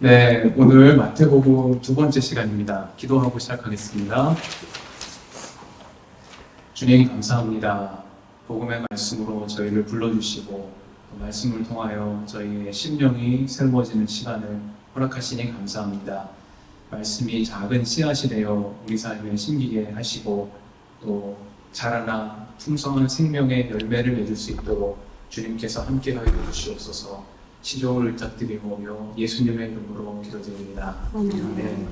네, 오늘 마태복음 두 번째 시간입니다. 기도하고 시작하겠습니다. 주님 감사합니다. 복음의 말씀으로 저희를 불러주시고 그 말씀을 통하여 저희의 심령이 새로워지는 시간을 허락하시니 감사합니다. 말씀이 작은 씨앗이 되어 우리 삶에 심기게 하시고 또 자라나 풍성한 생명의 열매를 맺을 수 있도록 주님께서 함께하여 주시옵소서. 시종을 부탁드리며 예수님의 이름으로 기도드립니다. 네.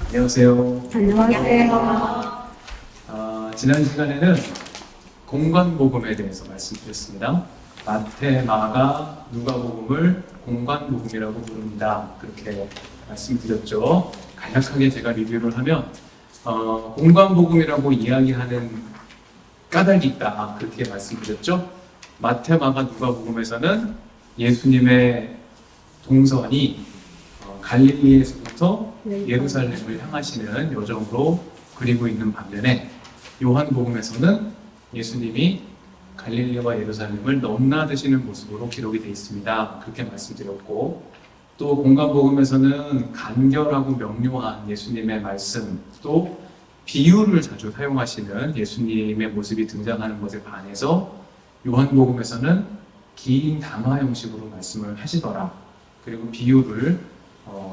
안녕하세요. 안녕하세요. 지난 시간에는 공관복음에 대해서 말씀드렸습니다. 마태, 마가, 누가복음을 공관복음이라고 부릅니다. 그렇게 말씀드렸죠. 간략하게 제가 리뷰를 하면 공관복음이라고 이야기하는 까닭이 있다. 그렇게 말씀드렸죠. 마태, 마가, 누가복음에서는 예수님의 동선이 갈릴리에서부터 예루살렘을 향하시는 여정으로 그리고 있는 반면에 요한복음에서는 예수님이 갈릴리와 예루살렘을 넘나드시는 모습으로 기록이 되어 있습니다. 그렇게 말씀드렸고, 또 공관복음에서는 간결하고 명료한 예수님의 말씀, 또 비유를 자주 사용하시는 예수님의 모습이 등장하는 것에 반해서 요한복음에서는 긴 담화 형식으로 말씀을 하시더라. 그리고 비유를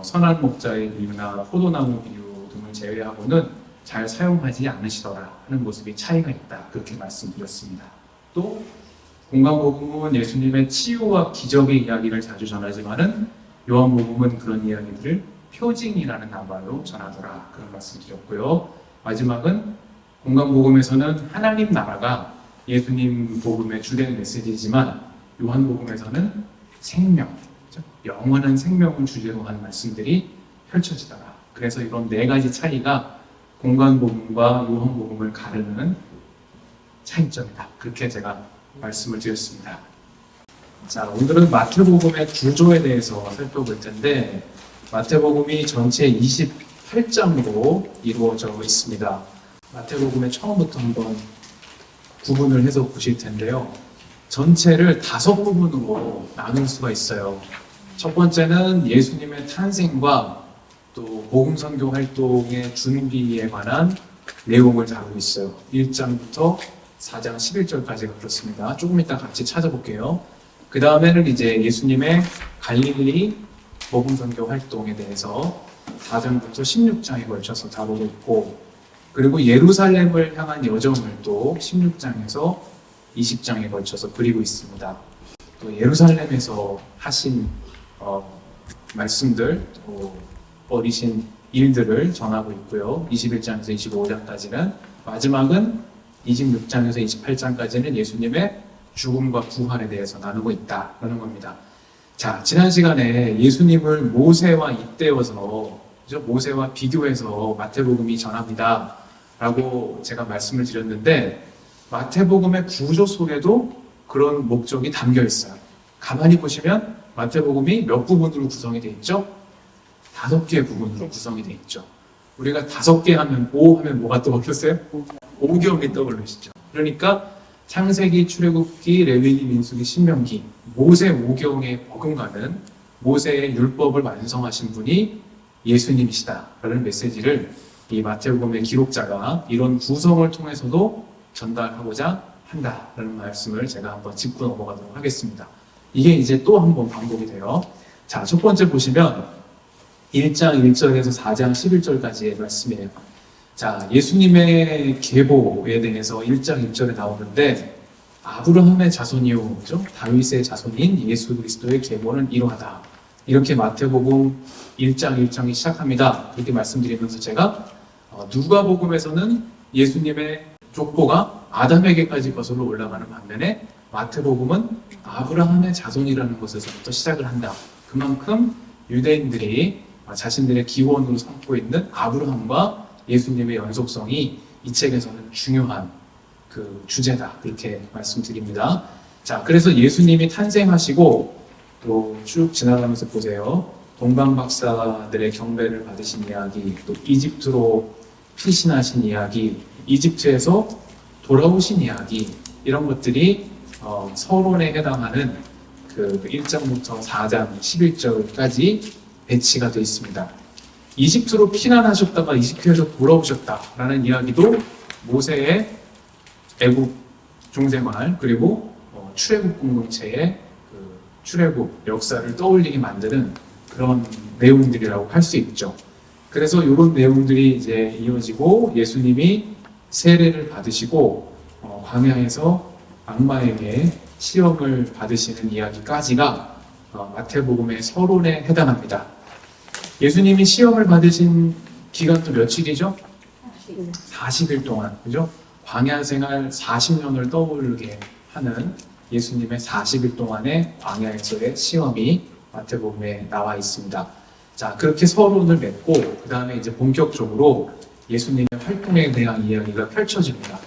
선한 목자의 비유나 포도나무 비유 등을 제외하고는 잘 사용하지 않으시더라 하는 모습이 차이가 있다. 그렇게 말씀드렸습니다. 또 공관복음은 예수님의 치유와 기적의 이야기를 자주 전하지만은 요한복음은 그런 이야기들을 표징이라는 나발로 전하더라. 그런 말씀드렸고요. 마지막은 공관복음에서는 하나님 나라가 예수님 복음의 주된 메시지이지만 요한복음에서는 생명, 영원한 생명을 주제로 한 말씀들이 펼쳐지더라. 그래서 이런 네 가지 차이가 공관복음과 요한복음을 가르는 차이점이다. 그렇게 제가 말씀을 드렸습니다. 자, 오늘은 마태복음의 구조에 대해서 살펴볼 텐데, 마태복음이 전체 28장으로 이루어져 있습니다. 마태복음의 처음부터 한번 구분을 해서 보실 텐데요. 전체를 5부분으로 나눌 수가 있어요. 첫 번째는 예수님의 탄생과 또 복음선교 활동의 준비에 관한 내용을 다루고 있어요. 1장부터 4장 11절까지가 그렇습니다. 조금 이따 같이 찾아볼게요. 그 다음에는 이제 예수님의 갈릴리 복음선교 활동에 대해서 4장부터 16장에 걸쳐서 다루고 있고, 그리고 예루살렘을 향한 여정을 또 16장에서 20장에 걸쳐서 그리고 있습니다. 또 예루살렘에서 하신 말씀들, 또 어리신 일들을 전하고 있고요. 21장에서 25장까지는, 마지막은 26장에서 28장까지는 예수님의 죽음과 부활에 대해서 나누고 있다라는 겁니다. 자, 지난 시간에 예수님을 모세와 잇대어서, 모세와 비교해서 마태복음이 전합니다 라고 제가 말씀을 드렸는데, 마태복음의 구조 속에도 그런 목적이 담겨 있어요. 가만히 보시면 마태복음이 몇 부분으로 구성이 되어 있죠? 5개의 부분으로 구성이 되어 있죠. 우리가 5개 하면 5 하면 뭐가 떠오르세요? 오경이 떠오르시죠. 그러니까 창세기, 출애굽기, 레위기, 민수기, 신명기, 모세 오경에 버금가는 모세의 율법을 완성하신 분이 예수님이시다라는 메시지를 이 마태복음의 기록자가 이런 구성을 통해서도 전달하고자 한다라는 말씀을 제가 한번 짚고 넘어가도록 하겠습니다. 이게 이제 또 한번 반복이 돼요. 자, 첫 번째 보시면 1장 1절에서 4장 11절까지의 말씀이에요. 자, 예수님의 계보에 대해서 1장 1절에 나오는데, 아브라함의 자손이요, 그죠? 다윗의 자손인 예수 그리스도의 계보는 이러하다. 이렇게 마태복음 1장 1장이 시작합니다. 그렇게 말씀드리면서 제가 누가복음에서는 예수님의 족보가 아담에게까지 거슬러 올라가는 반면에 마태복음은 아브라함의 자손이라는 것에서부터 시작을 한다. 그만큼 유대인들이 자신들의 기원으로 삼고 있는 아브라함과 예수님의 연속성이 이 책에서는 중요한 그 주제다. 그렇게 말씀드립니다. 자, 그래서 예수님이 탄생하시고 또 쭉 지나가면서 보세요. 동방박사들의 경배를 받으신 이야기, 또 이집트로 피신하신 이야기, 이집트에서 돌아오신 이야기, 이런 것들이 서론에 해당하는 그 1장부터 4장 11절까지 배치가 되어 있습니다. 이집트로 피난하셨다가 이집트에서 돌아오셨다라는 이야기도 모세의 애국 종생활 그리고 출애굽 공동체의 그 출애굽 역사를 떠올리게 만드는 그런 내용들이라고 할 수 있죠. 그래서 이런 내용들이 이제 이어지고 예수님이 세례를 받으시고 광야에서 악마에게 시험을 받으시는 이야기까지가 마태복음의 서론에 해당합니다. 예수님이 시험을 받으신 기간도 며칠이죠? 40일 동안, 그죠? 광야 생활 40년을 떠오르게 하는 예수님의 40일 동안의 광야에서의 시험이 마태복음에 나와 있습니다. 자, 그렇게 서론을 맺고 그 다음에 이제 본격적으로 예수님의 활동에 대한 이야기가 펼쳐집니다.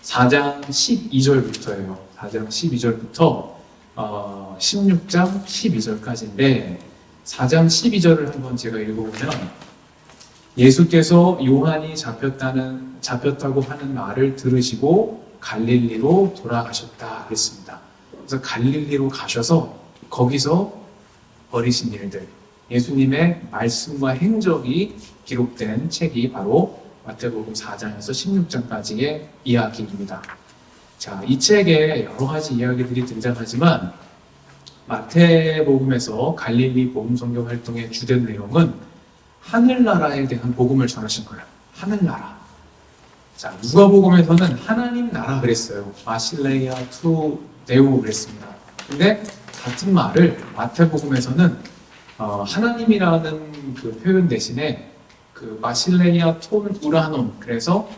4장 12절부터예요. 4장 12절부터 16장 12절까지인데 4장 12절을 한번 제가 읽어보면 예수께서 요한이 잡혔다고 하는 말을 들으시고 갈릴리로 돌아가셨다 했습니다. 그래서 갈릴리로 가셔서 거기서 벌이신 일들, 예수님의 말씀과 행적이 기록된 책이 바로 마태복음 4장에서 16장까지의 이야기입니다. 자, 이 책에 여러 가지 이야기들이 등장하지만 마태복음에서 갈릴리 복음선교 활동의 주된 내용은 하늘나라에 대한 복음을 전하신 거예요. 하늘나라. 자, 누가복음에서는 하나님 나라 그랬어요. 마실레이아 투 데오 그랬습니다. 근데 같은 말을 마태복음에서는 하나님이라는 그 표현 대신에 그 마실레이아 톤 우라논, 그래서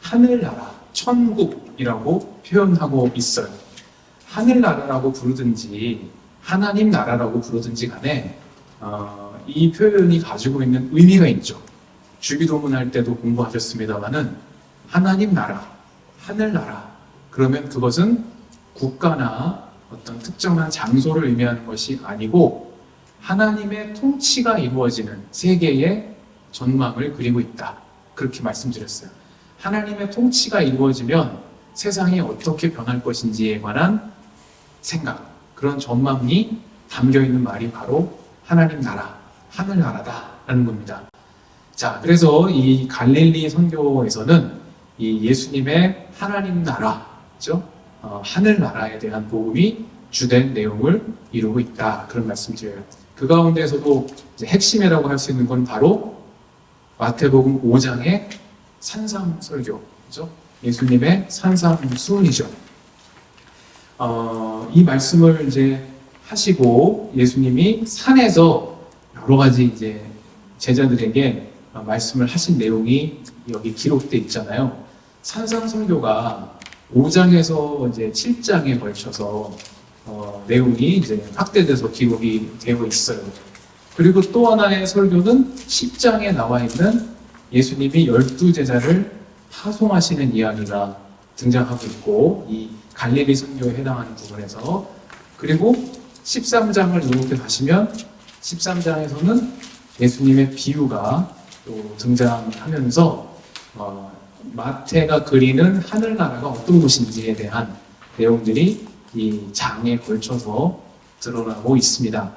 하늘나라, 천국이라고 표현하고 있어요. 하늘나라라고 부르든지 하나님 나라라고 부르든지 간에 이 표현이 가지고 있는 의미가 있죠. 주기도문 할 때도 공부하셨습니다만은 하나님 나라, 하늘나라, 그러면 그것은 국가나 어떤 특정한 장소를 의미하는 것이 아니고 하나님의 통치가 이루어지는 세계의 전망을 그리고 있다. 그렇게 말씀드렸어요. 하나님의 통치가 이루어지면 세상이 어떻게 변할 것인지에 관한 생각, 그런 전망이 담겨있는 말이 바로 하나님 나라, 하늘나라다라는 겁니다. 자, 그래서 이 갈릴리 선교에서는 이 예수님의 하나님 나라, 그죠? 하늘나라에 대한 복음이 주된 내용을 이루고 있다. 그런 말씀 드려요. 그 가운데서도 이제 핵심이라고 할 수 있는 건 바로 마태복음 5장의 산상설교, 그죠? 예수님의 산상수훈이죠. 이 말씀을 이제 하시고 예수님이 산에서 여러 가지 이제 제자들에게 말씀을 하신 내용이 여기 기록되어 있잖아요. 산상설교가 5장에서 이제 7장에 걸쳐서 내용이 이제 확대돼서 기록이 되어 있어요. 그리고 또 하나의 설교는 10장에 나와 있는 예수님이 12제자를 파송하시는 이야기가 등장하고 있고, 이 갈릴리 선교에 해당하는 부분에서, 그리고 13장을 이렇게 가시면 13장에서는 예수님의 비유가 또 등장하면서 마태가 그리는 하늘나라가 어떤 곳인지에 대한 내용들이 이 장에 걸쳐서 드러나고 있습니다.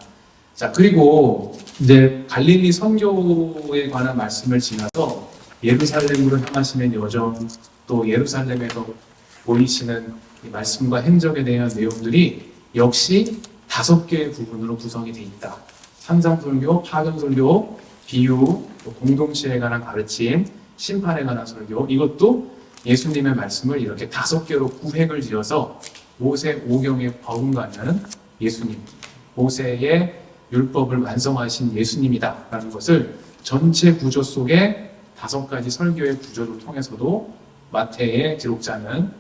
자, 그리고 이제 갈릴리 선교에 관한 말씀을 지나서 예루살렘으로 향하시는 여정, 또 예루살렘에서 보이시는 이 말씀과 행적에 대한 내용들이 역시 5개의 부분으로 구성이 되어 있다. 산상설교, 파견설교, 비유, 또 공동체에 관한 가르침, 심판에 관한 설교, 이것도 예수님의 말씀을 이렇게 5개로 구획을 지어서 모세 오경에 버금가는 예수님, 모세의 율법을 완성하신 예수님이다 라는 것을 전체 구조 속에 5가지 설교의 구조를 통해서도 마태의 기록자는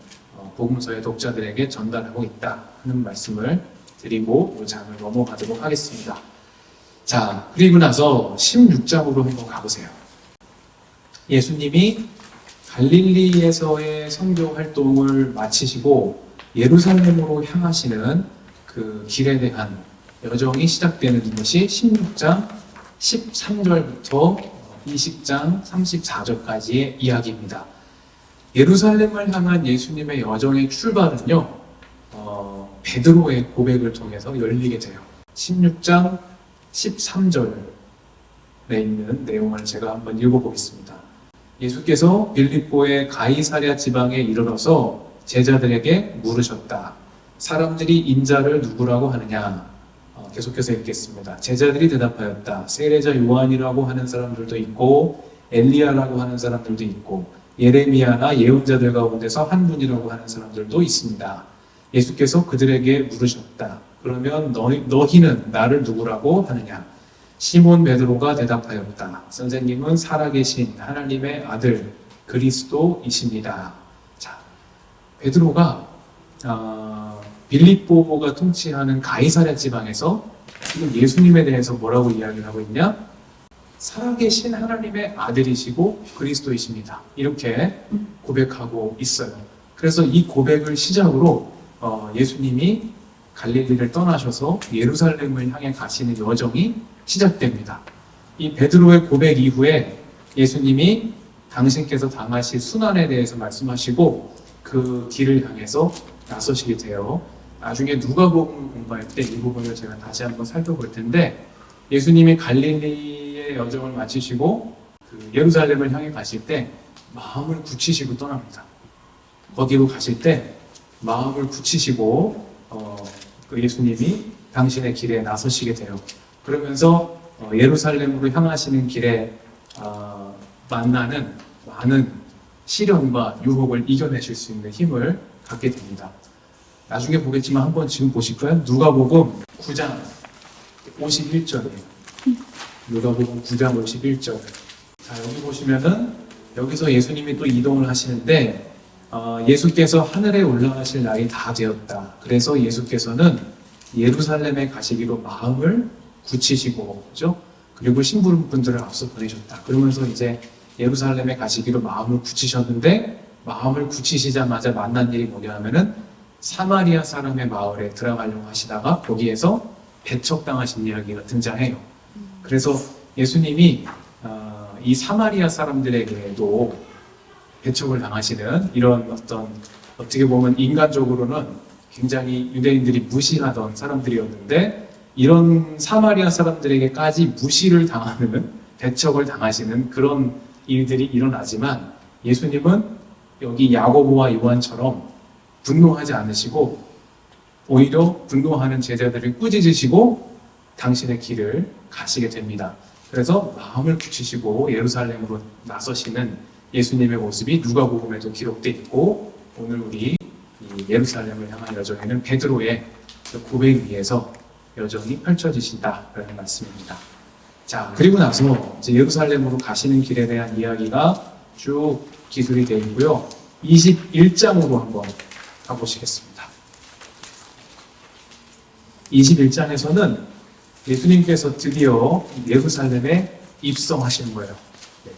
복음서의 독자들에게 전달하고 있다 하는 말씀을 드리고 이 장을 넘어가도록 하겠습니다. 자, 그리고 나서 16장으로 한번 가보세요. 예수님이 갈릴리에서의 선교 활동을 마치시고 예루살렘으로 향하시는 그 길에 대한 여정이 시작되는 것이 16장 13절부터 20장 34절까지의 이야기입니다. 예루살렘을 향한 예수님의 여정의 출발은요, 베드로의 고백을 통해서 열리게 돼요. 16장 13절 있는 내용을 제가 한번 읽어보겠습니다. 예수께서 빌립보의 가이사랴 지방에 이르러서 제자들에게 물으셨다. 사람들이 인자를 누구라고 하느냐? 계속해서 읽겠습니다. 제자들이 대답하였다. 세례자 요한이라고 하는 사람들도 있고 엘리야라고 하는 사람들도 있고 예레미야나 예언자들 가운데서 한 분이라고 하는 사람들도 있습니다. 예수께서 그들에게 물으셨다. 그러면 너희는 나를 누구라고 하느냐? 시몬 베드로가 대답하였다. 선생님은 살아계신 하나님의 아들 그리스도이십니다. 자, 베드로가 빌립보가 통치하는 가이사랴 지방에서 지금 예수님에 대해서 뭐라고 이야기를 하고 있냐? 살아계신 하나님의 아들이시고 그리스도이십니다. 이렇게 고백하고 있어요. 그래서 이 고백을 시작으로 예수님이 갈릴리를 떠나셔서 예루살렘을 향해 가시는 여정이 시작됩니다. 이 베드로의 고백 이후에 예수님이 당신께서 당하실 순환에 대해서 말씀하시고 그 길을 향해서 나서시게 돼요. 나중에 누가복음을 공부할 때 이 부분을 제가 다시 한번 살펴볼 텐데 예수님이 갈릴리의 여정을 마치시고 그 예루살렘을 향해 가실 때 마음을 굳히시고 떠납니다. 거기로 가실 때 마음을 굳히시고 그 예수님이 당신의 길에 나서시게 돼요. 그러면서 예루살렘으로 향하시는 길에 만나는 많은 시련과 유혹을 이겨내실 수 있는 힘을 갖게 됩니다. 나중에 보겠지만 한번 지금 보실까요? 누가복음 9장 51절이에요. 누가복음 9장 51절. 자, 여기 보시면은 여기서 예수님이 또 이동을 하시는데 예수께서 하늘에 올라가실 날이 다 되었다. 그래서 예수께서는 예루살렘에 가시기로 마음을 굳히시고, 그죠? 그리고 심부름분들을 앞서 보내셨다. 그러면서 이제 예루살렘에 가시기로 마음을 굳히셨는데 마음을 굳히시자마자 만난 일이 뭐냐 하면은 사마리아 사람의 마을에 들어가려고 하시다가 거기에서 배척당하신 이야기가 등장해요. 그래서 예수님이 이 사마리아 사람들에게도 배척을 당하시는 이런 어떻게 보면 인간적으로는 굉장히 유대인들이 무시하던 사람들이었는데 이런 사마리아 사람들에게까지 무시를 당하는 배척을 당하시는 그런 일들이 일어나지만 예수님은 여기 야고보와 요한처럼 분노하지 않으시고 오히려 분노하는 제자들을 꾸짖으시고 당신의 길을 가시게 됩니다. 그래서 마음을 굳히시고 예루살렘으로 나서시는 예수님의 모습이 누가복음에도 기록되어 있고 오늘 우리 이 예루살렘을 향한 여정에는 베드로의 그 고백 위에서 여정이 펼쳐지신다라는 말씀입니다. 자, 그리고 나서 이제 예루살렘으로 가시는 길에 대한 이야기가 쭉 기술이 되어 있고요. 21장으로 한번 가보시겠습니다. 21장에서는 예수님께서 드디어 예루살렘에 입성하시는 거예요.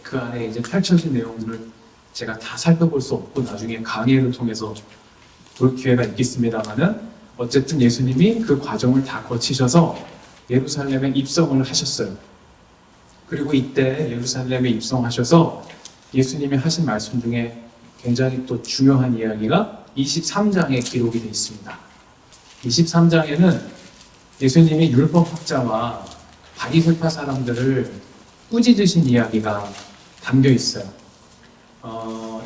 그 안에 이제 펼쳐진 내용들을 제가 다 살펴볼 수 없고 나중에 강의를 통해서 볼 기회가 있겠습니다만은 어쨌든 예수님이 그 과정을 다 거치셔서 예루살렘에 입성을 하셨어요. 그리고 이때 예루살렘에 입성하셔서 예수님이 하신 말씀 중에 굉장히 또 중요한 이야기가 23장에 기록이 되어 있습니다. 23장에는 예수님이 율법학자와 바리새파 사람들을 꾸짖으신 이야기가 담겨 있어요.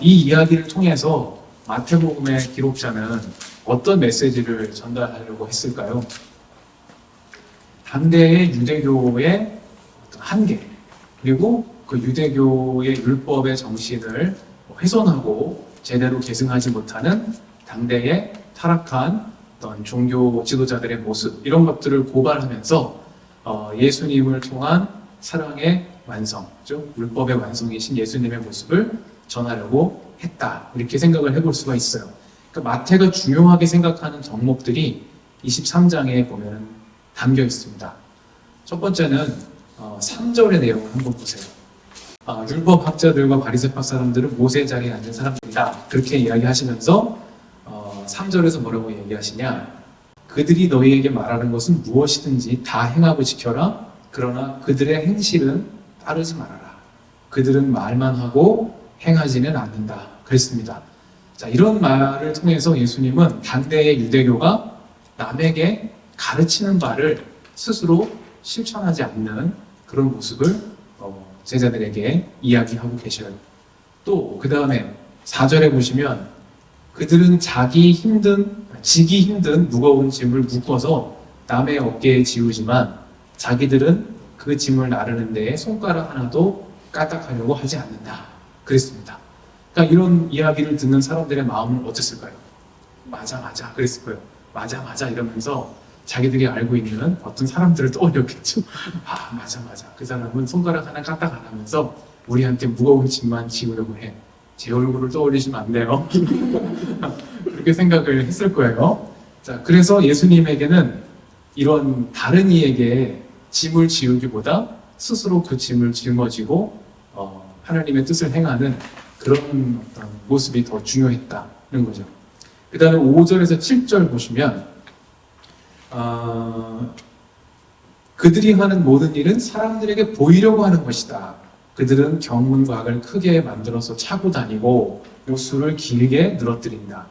이 이야기를 통해서 마태복음의 기록자는 어떤 메시지를 전달하려고 했을까요? 당대의 유대교의 한계, 그리고 그 유대교의 율법의 정신을 훼손하고 제대로 계승하지 못하는 당대의 타락한 어떤 종교 지도자들의 모습, 이런 것들을 고발하면서 예수님을 통한 사랑의 완성, 즉 율법의 완성이신 예수님의 모습을 전하려고 했다. 이렇게 생각을 해볼 수가 있어요. 그러니까 마태가 중요하게 생각하는 덕목들이 23장에 보면 담겨 있습니다. 첫 번째는 3절의 내용을 한번 보세요. 율법학자들과 바리새파 사람들은 모세 자리에 앉은 사람들이다. 그렇게 이야기하시면서 3절에서 뭐라고 얘기하시냐? 그들이 너희에게 말하는 것은 무엇이든지 다 행하고 지켜라. 그러나 그들의 행실은 따르지 말아라. 그들은 말만 하고 행하지는 않는다. 그랬습니다. 자, 이런 말을 통해서 예수님은 당대의 유대교가 남에게 가르치는 바를 스스로 실천하지 않는 그런 모습을 제자들에게 이야기하고 계셔요. 또 그 다음에 4절에 보시면 그들은 지기 힘든 무거운 짐을 묶어서 남의 어깨에 지우지만 자기들은 그 짐을 나르는 데에 손가락 하나도 까딱하려고 하지 않는다. 그랬습니다. 그러니까 이런 이야기를 듣는 사람들의 마음은 어땠을까요? 맞아 그랬을 거예요. 맞아 이러면서 자기들이 알고 있는 어떤 사람들을 떠올렸겠죠. 아 맞아 그 사람은 손가락 하나 까딱 안 하면서 우리한테 무거운 짐만 지우려고 해. 제 얼굴을 떠올리시면 안 돼요. 그렇게 생각을 했을 거예요. 자, 그래서 예수님에게는 이런 다른 이에게 짐을 지우기보다 스스로 그 짐을 짊어지고 하나님의 뜻을 행하는 그런 어떤 모습이 더 중요했다는 거죠. 그 다음에 5절에서 7절 보시면 그들이 하는 모든 일은 사람들에게 보이려고 하는 것이다. 그들은 경문과 악을 크게 만들어서 차고 다니고 옷수를 길게 늘어뜨린다.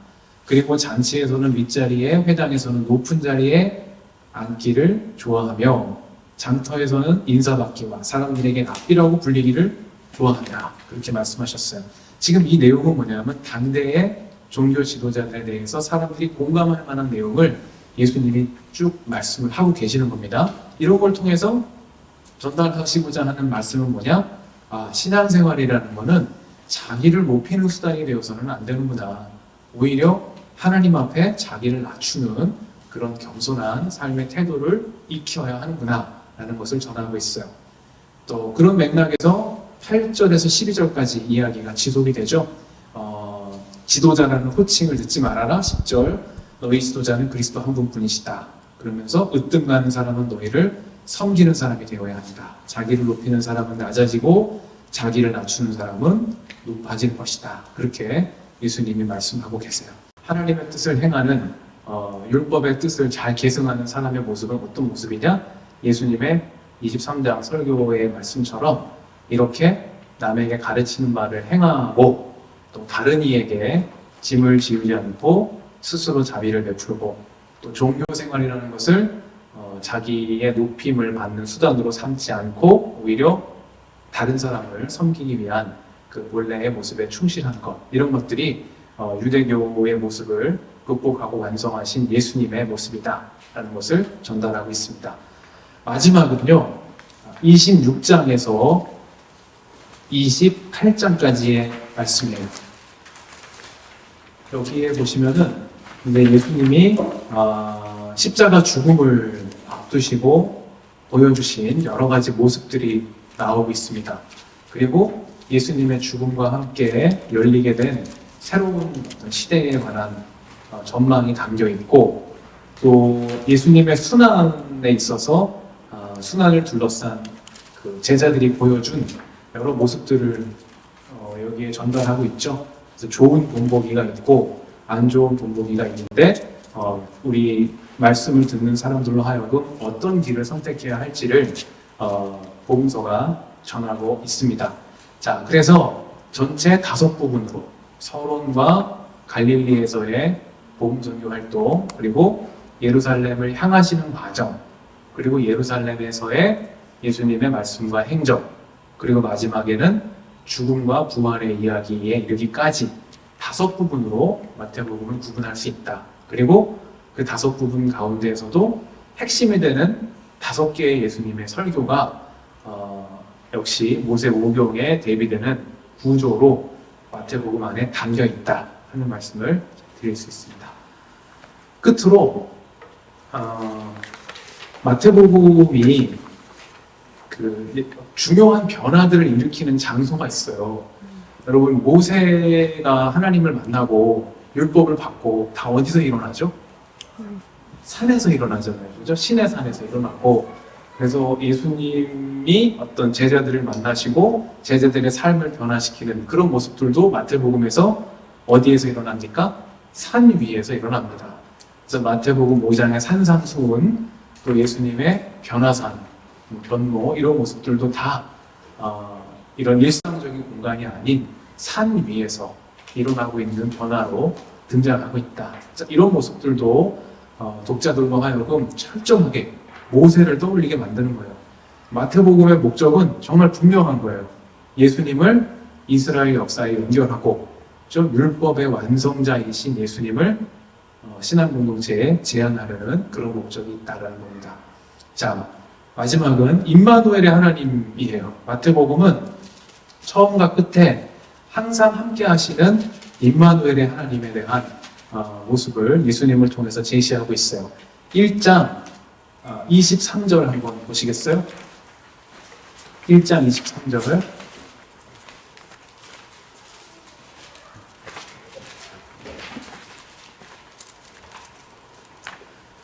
그리고 잔치에서는 윗자리에, 회당에서는 높은 자리에 앉기를 좋아하며 장터에서는 인사받기와 사람들에게 납비라고 불리기를 좋아한다. 그렇게 말씀하셨어요. 지금 이 내용은 뭐냐면 당대의 종교 지도자들에 대해서 사람들이 공감할 만한 내용을 예수님이 쭉 말씀을 하고 계시는 겁니다. 이런 걸 통해서 전달하시고자 하는 말씀은 뭐냐? 신앙생활이라는 거는 자기를 높이는 수단이 되어서는 안 되는구나. 오히려 하나님 앞에 자기를 낮추는 그런 겸손한 삶의 태도를 익혀야 하는구나 라는 것을 전하고 있어요. 또 그런 맥락에서 8절에서 12절까지 이야기가 지속이 되죠. 지도자라는 호칭을 듣지 말아라. 10절 너희 지도자는 그리스도 한 분뿐이시다. 그러면서 으뜸가는 사람은 너희를 섬기는 사람이 되어야 한다. 자기를 높이는 사람은 낮아지고 자기를 낮추는 사람은 높아질 것이다. 그렇게 예수님이 말씀하고 계세요. 하나님의 뜻을 행하는 율법의 뜻을 잘 계승하는 사람의 모습은 어떤 모습이냐? 예수님의 23장 설교의 말씀처럼 이렇게 남에게 가르치는 바를 행하고 또 다른 이에게 짐을 지우지 않고 스스로 자비를 베풀고 또 종교 생활이라는 것을 자기의 높임을 받는 수단으로 삼지 않고 오히려 다른 사람을 섬기기 위한 그 본래의 모습에 충실한 것, 이런 것들이 유대교의 모습을 극복하고 완성하신 예수님의 모습이다라는 것을 전달하고 있습니다. 마지막은요, 26장에서 28장까지의 말씀이에요. 여기에 보시면은 이제 예수님이 십자가 죽음을 앞두시고 보여주신 여러 가지 모습들이 나오고 있습니다. 그리고 예수님의 죽음과 함께 열리게 된 새로운 어떤 시대에 관한 전망이 담겨 있고, 또 예수님의 순환에 있어서 순환을 둘러싼 그 제자들이 보여준 여러 모습들을 여기에 전달하고 있죠. 그래서 좋은 본보기가 있고 안 좋은 본보기가 있는데 우리 말씀을 듣는 사람들로 하여금 어떤 길을 선택해야 할지를 복음서가 전하고 있습니다. 자, 그래서 전체 5부분으로 서론과 갈릴리에서의 복음 전교 활동, 그리고 예루살렘을 향하시는 과정, 그리고 예루살렘에서의 예수님의 말씀과 행적, 그리고 마지막에는 죽음과 부활의 이야기에 이르기까지 5부분으로 마태복음을 구분할 수 있다. 그리고 그 5부분 가운데에서도 핵심이 되는 5개의 예수님의 설교가 역시 모세오경에 대비되는 구조로 마태복음 안에 담겨 있다 하는 말씀을 드릴 수 있습니다. 끝으로 마태복음이 그 중요한 변화들을 일으키는 장소가 있어요. 여러분, 모세가 하나님을 만나고 율법을 받고 다 어디서 일어나죠? 산에서 일어나잖아요. 그죠? 신의 산에서 일어나고, 그래서 예수님이 어떤 제자들을 만나시고 제자들의 삶을 변화시키는 그런 모습들도 마태복음에서 어디에서 일어납니까? 산 위에서 일어납니다. 그래서 마태복음 5장의 산상수훈, 또 예수님의 변화산, 변모, 이런 모습들도 다 이런 일상적인 공간이 아닌 산 위에서 일어나고 있는 변화로 등장하고 있다. 이런 모습들도 독자들로 하여금 철저하게 모세를 떠올리게 만드는 거예요. 마태복음의 목적은 정말 분명한 거예요. 예수님을 이스라엘 역사에 연결하고 좀 율법의 완성자이신 예수님을 신앙 공동체에 제안하려는 그런 목적이 있다라는 겁니다. 자, 마지막은 임마누엘의 하나님이에요. 마태복음은 처음과 끝에 항상 함께 하시는 임마누엘의 하나님에 대한 모습을 예수님을 통해서 제시하고 있어요. 1장 23절 한번 보시겠어요? 1장 23절을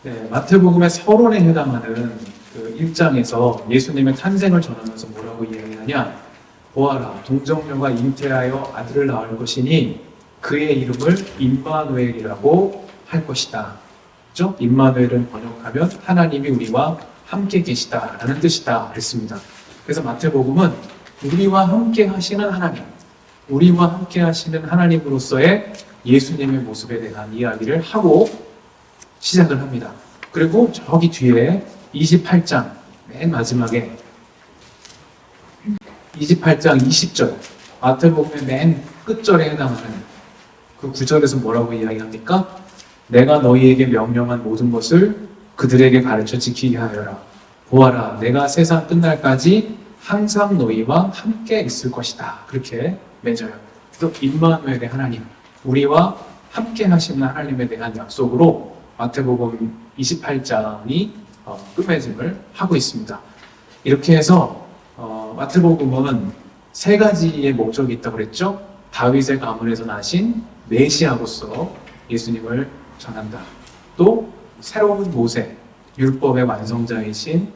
네, 마태복음의 서론에 해당하는 그 1장에서 예수님의 탄생을 전하면서 뭐라고 이야기하냐? 보아라, 동정녀가 잉태하여 아들을 낳을 것이니 그의 이름을 임마누엘이라고 할 것이다. 그죠? 임마누엘은 번역하면 하나님이 우리와 함께 계시다라는 뜻이다 그랬습니다. 그래서 마태복음은 우리와 함께 하시는 하나님, 우리와 함께 하시는 하나님으로서의 예수님의 모습에 대한 이야기를 하고 시작을 합니다. 그리고 저기 뒤에 28장 맨 마지막에 28장 20절 마태복음의 맨 끝절에 해당하는 그 구절에서 뭐라고 이야기합니까? 내가 너희에게 명령한 모든 것을 그들에게 가르쳐 지키게 하여라. 보아라, 내가 세상 끝날까지 항상 너희와 함께 있을 것이다. 그렇게 맺어요. 그래서 임마누엘의 하나님, 우리와 함께 하시는 하나님에 대한 약속으로 마태복음 28장이 끝맺음을 하고 있습니다. 이렇게 해서 마태복음은 세 가지의 목적이 있다고 그랬죠. 다윗의 가문에서 나신 메시아로서 예수님을 전한다. 또 새로운 모세, 율법의 완성자이신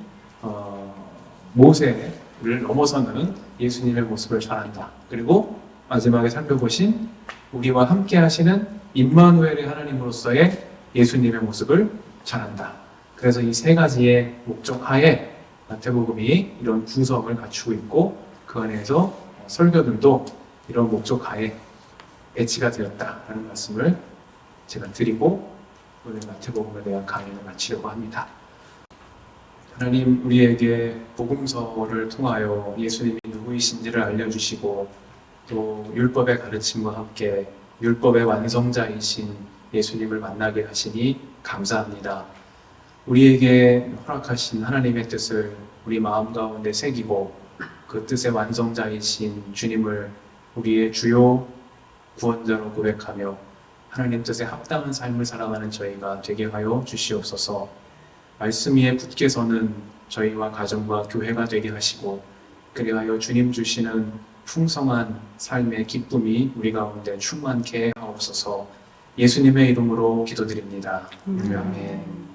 모세를 넘어서는 예수님의 모습을 전한다. 그리고 마지막에 살펴보신 우리와 함께 하시는 임마누엘의 하나님으로서의 예수님의 모습을 전한다. 그래서 이 세 가지의 목적 하에 마태복음이 이런 구성을 갖추고 있고 그 안에서 설교들도 이런 목적 하에 배치가 되었다라는 말씀을 제가 드리고 오늘 마태복음에 대한 강의를 마치려고 합니다. 하나님, 우리에게 복음서를 통하여 예수님이 누구이신지를 알려주시고 또 율법의 가르침과 함께 율법의 완성자이신 예수님을 만나게 하시니 감사합니다. 우리에게 허락하신 하나님의 뜻을 우리 마음 가운데 새기고 그 뜻의 완성자이신 주님을 우리의 주요 구원자로 고백하며 하나님 뜻에 합당한 삶을 살아가는 저희가 되게 하여 주시옵소서. 말씀 위에 굳게 서는 저희와 가정과 교회가 되게 하시고 그리하여 주님 주시는 풍성한 삶의 기쁨이 우리 가운데 충만케 하옵소서. 예수님의 이름으로 기도드립니다. 아멘.